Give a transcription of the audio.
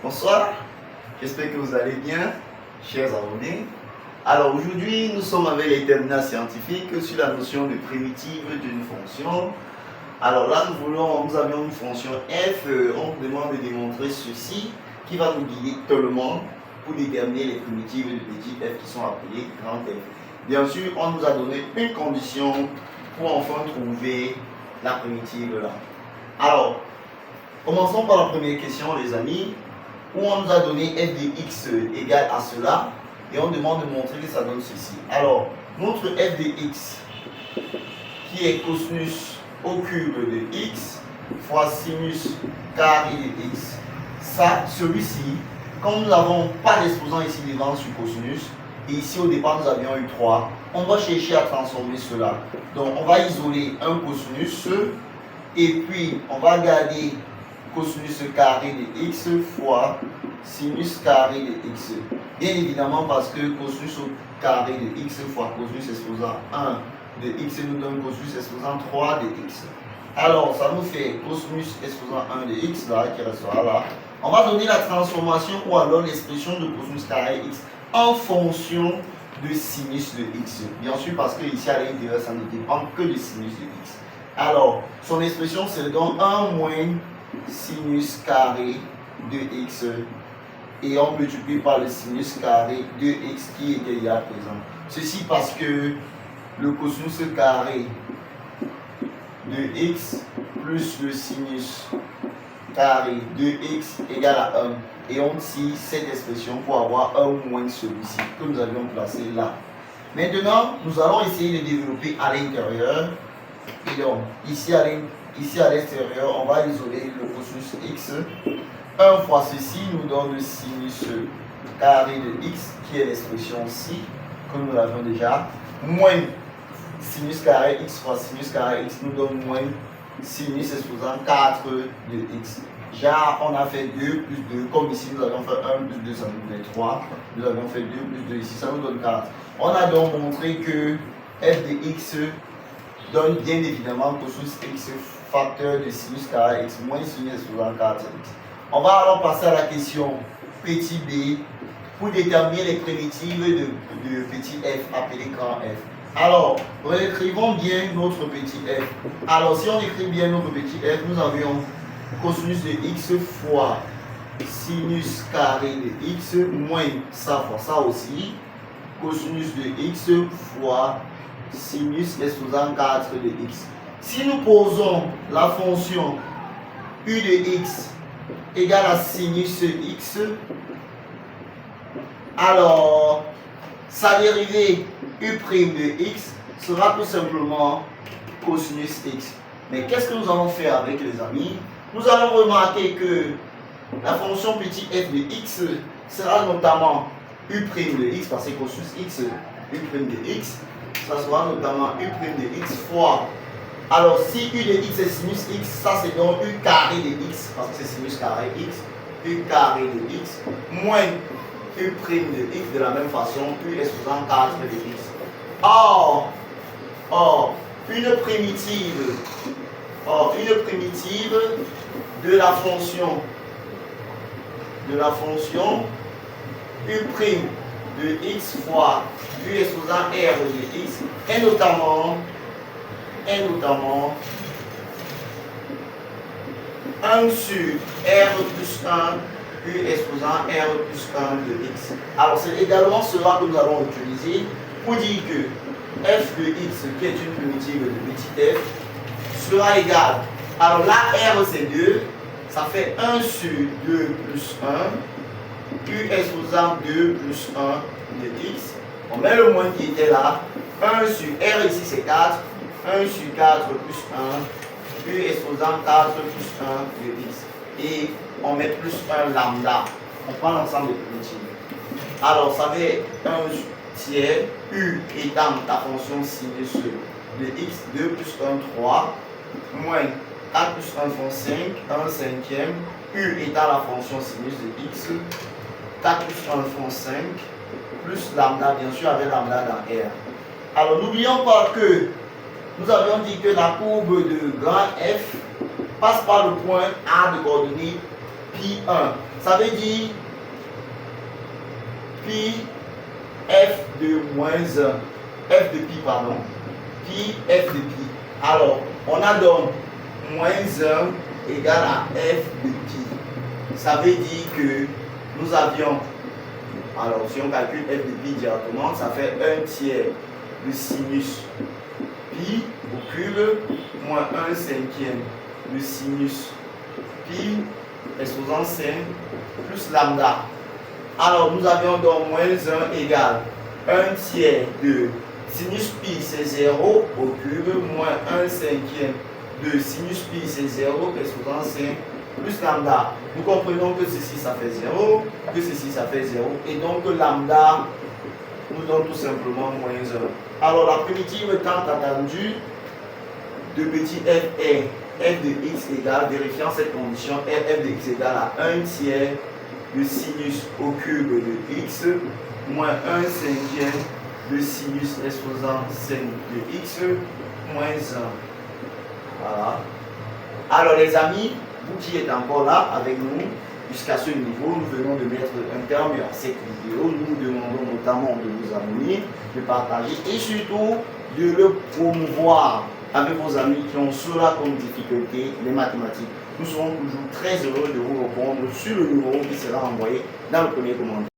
Bonsoir, j'espère que vous allez bien, chers abonnés. Alors aujourd'hui, nous sommes avec les terminales scientifiques sur la notion de primitive d'une fonction. Alors là, nous avions une fonction f, on nous demande de démontrer ceci, qui va nous guider tellement pour déterminer les primitives de petit f qui sont appelées grand f. Bien sûr, on nous a donné une condition pour enfin trouver la primitive là. Alors, commençons par la première question, les amis, où on nous a donné f de x égale à cela, et on demande de montrer que ça donne ceci. Alors, notre f de x, qui est cosinus au cube de x, fois sinus carré de x, ça, celui-ci, comme nous n'avons pas d'exposant ici devant sur cosinus, et ici au départ nous avions eu 3, on va chercher à transformer cela. Donc on va isoler un cosinus, et puis on va garder cosinus carré de x fois sinus carré de x. Bien évidemment parce que cosinus au carré de x fois cosinus exposant 1 de x nous donne cosinus exposant 3 de x. Alors ça nous fait cosinus exposant 1 de x là qui restera là. On va donner la transformation ou alors l'expression de cosinus carré x en fonction de sinus de x. Bien sûr parce que ici à l'intérieur ça ne dépend que du sinus de x. Alors son expression c'est donc 1 moins sinus carré de x et on multiplie par le sinus carré de x qui était déjà présent. Ceci parce que le cosinus carré de x plus le sinus carré de x égale à 1. Et on tire cette expression pour avoir 1 moins celui-ci que nous avions placé là. Maintenant, nous allons essayer de développer à l'intérieur. Et donc, ici à l'extérieur, on va isoler le cosinus x. 1 fois ceci nous donne le sinus carré de x, qui est l'expression ci, comme nous l'avions déjà, moins sinus carré x fois sinus carré x nous donne moins sinus exposant 4 de x. Genre, on a fait 2 plus 2, comme ici nous avons fait 1 plus 2, ça nous donne 3. Nous avons fait 2 plus 2 ici, ça nous donne 4. On a donc montré que f de x donne bien évidemment cosinus x facteur de sinus carré x moins sinus exposant 4x. On va alors passer à la question petit b pour déterminer les primitives de petit f appelé grand f. Alors, réécrivons bien notre petit f. Alors, si on écrit bien notre petit f, nous avions cosinus de x fois sinus carré de x moins ça fois ça aussi, cosinus de x fois sinus exposant 4 de x. Si nous posons la fonction u de x égale à sinus x, alors sa dérivée u' de x sera tout simplement cosinus x. Mais qu'est-ce que nous allons faire avec les amis? Nous allons remarquer que la fonction petit f de x sera notamment u' de x, parce que cosinus x, u' de x, ça sera notamment u' de x fois. Alors si u de x est sinus x, ça c'est donc u carré de x, parce que c'est sinus carré x, u carré de x, moins u' de x de la même façon, u exposant 4 de x. Or, une primitive de la fonction u' de x fois u exposant r de x est notamment 1 sur r plus 1 u exposant r plus 1 de x. Alors c'est également cela que nous allons utiliser pour dire que f de x, qui est une primitive de petit f, sera égal. Alors là, r c'est 2, ça fait 1 sur 2 plus 1, u exposant 2 plus 1 de x. On met le moins qui était là, 1 sur r ici c'est 4, 1 sur 4 plus 1, u exposant 4 plus 1 de x. Et on met plus 1 lambda. On prend l'ensemble des primitives. Alors ça fait 1 tiers, u étant ta fonction sinus de x, 2 plus 1, 3, moins 4 plus 1 font 5, 1 cinquième, u étant la fonction sinus de x, 4 plus 1 font 5, plus lambda, bien sûr avec lambda dans R. Alors n'oublions pas que nous avions dit que la courbe de grand F passe par le point A de coordonnées pi 1. Ça veut dire pi f de moins 1. F de pi, pardon. Pi f de pi. Alors, on a donc moins 1 égale à f de pi. Ça veut dire que nous avions, alors si on calcule f de pi directement, ça fait 1 tiers de sinus pi au cube moins 1 cinquième de sinus pi exposant 5 plus lambda. Alors nous avions donc moins 1 égale 1 tiers de sinus pi c'est 0 au cube moins 1 cinquième de sinus pi c'est 0 exposant 5 plus lambda. Nous comprenons que ceci ça fait 0, que ceci ça fait 0 et donc lambda nous donne tout simplement moins 1. Alors la primitive tant attendue de petit f est f de x égale, vérifiant cette condition, f de x égale à 1 tiers de sinus au cube de x moins 1 cinquième de sinus exposant 5 de x moins 1. Voilà. Alors les amis, vous qui êtes encore là avec nous, jusqu'à ce niveau, nous venons de mettre un terme à cette vidéo. Nous vous demandons notamment de vous abonner, de partager et surtout de le promouvoir avec vos amis qui ont cela comme difficulté, les mathématiques. Nous serons toujours très heureux de vous répondre sur le numéro qui sera envoyé dans le premier commentaire.